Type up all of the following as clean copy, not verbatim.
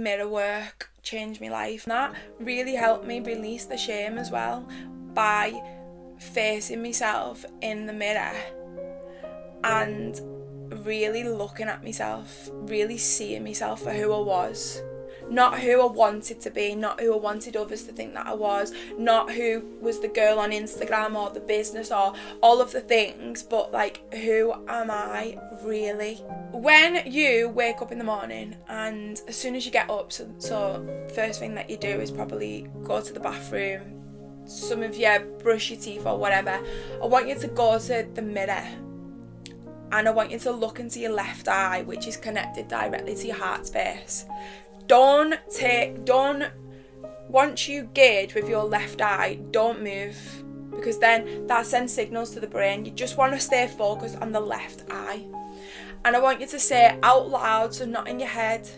Mirror work changed my life. That really helped me release the shame as well, by facing myself in the mirror and really looking at myself, really seeing myself for who I was. Not who I wanted to be, not who I wanted others to think that I was, not who was the girl on Instagram or the business or all of the things, but like, who am I really? When you wake up in the morning and as soon as you get up, so first thing that you do is probably go to the bathroom, some of you brush your teeth or whatever, I want you to go to the mirror and I want you to look into your left eye, which is connected directly to your heart space. Once you gauge with your left eye, don't move, because then that sends signals to the brain. You just want to stay focused on the left eye. And I want you to say it out loud, so not in your head.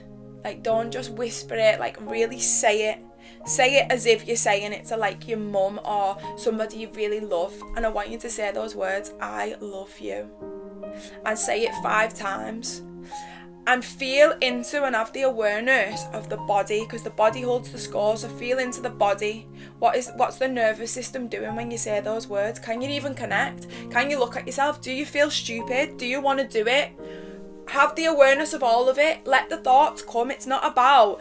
Like, don't just whisper it, like really say it. Say it as if you're saying it to like your mum or somebody you really love. And I want you to say those words, I love you. And say it 5 times. And feel into and have the awareness of the body, because the body holds the score. So feel into the body. What's the nervous system doing when you say those words? Can you even connect? Can you look at yourself? Do you feel stupid? Do you want to do it? Have the awareness of all of it. Let the thoughts come. It's not about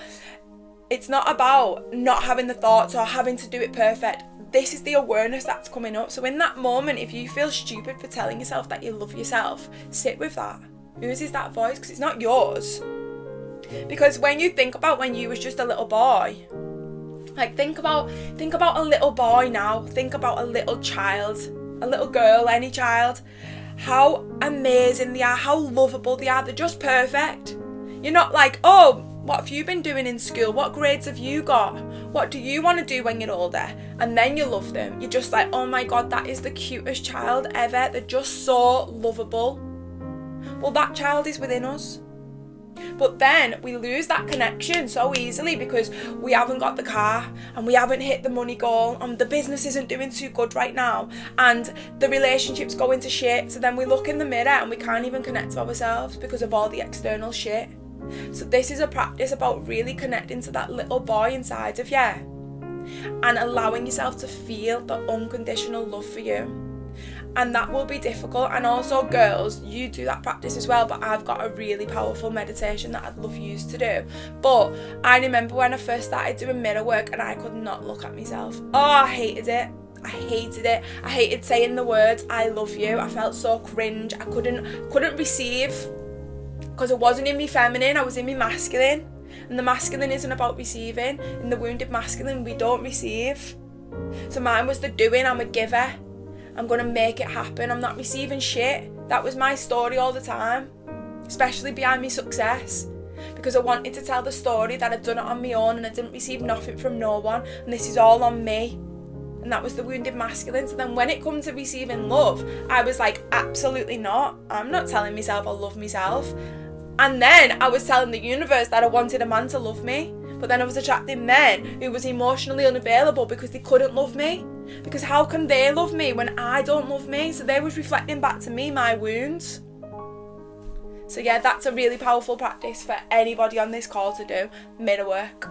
not having the thoughts or having to do it perfect. This is the awareness that's coming up. So in that moment, if you feel stupid for telling yourself that you love yourself, sit with that. Whose is that voice? Because it's not yours. Because when you think about when you was just a little boy, like think about a little boy now. Think about a little child, a little girl, any child. How amazing they are, how lovable they are. They're just perfect. You're not like, oh, what have you been doing in school? What grades have you got? What do you want to do when you're older? And then you love them. You're just like, oh my God, that is the cutest child ever. They're just so lovable. Well, that child is within us. But then we lose that connection so easily because we haven't got the car and we haven't hit the money goal and the business isn't doing too good right now and the relationship's going to shit. So then we look in the mirror and we can't even connect to ourselves because of all the external shit. So this is a practice about really connecting to that little boy inside of you and allowing yourself to feel the unconditional love for you. And that will be difficult. And also, girls, you do that practice as well, but I've got a really powerful meditation that I'd love you to do. But I remember when I first started doing mirror work and I could not look at myself. Oh, I hated it. I hated saying the words I love you. I felt so cringe. I couldn't receive, because I wasn't in me feminine, I was in me masculine. And the masculine isn't about receiving. In the wounded masculine, we don't receive. So mine was the doing. I'm a giver. I'm going to make it happen. I'm not receiving shit. That was my story all the time, especially behind my success, because I wanted to tell the story that I'd done it on my own and I didn't receive nothing from no one and this is all on me. And that was the wounded masculine. So then when it comes to receiving love, I was like, absolutely not. I'm not telling myself I love myself. And then I was telling the universe that I wanted a man to love me. But then I was attracting men who was emotionally unavailable because they couldn't love me. Because how can they love me when I don't love me? So they was reflecting back to me my wounds. So yeah, that's a really powerful practice for anybody on this call to do. Mirror work.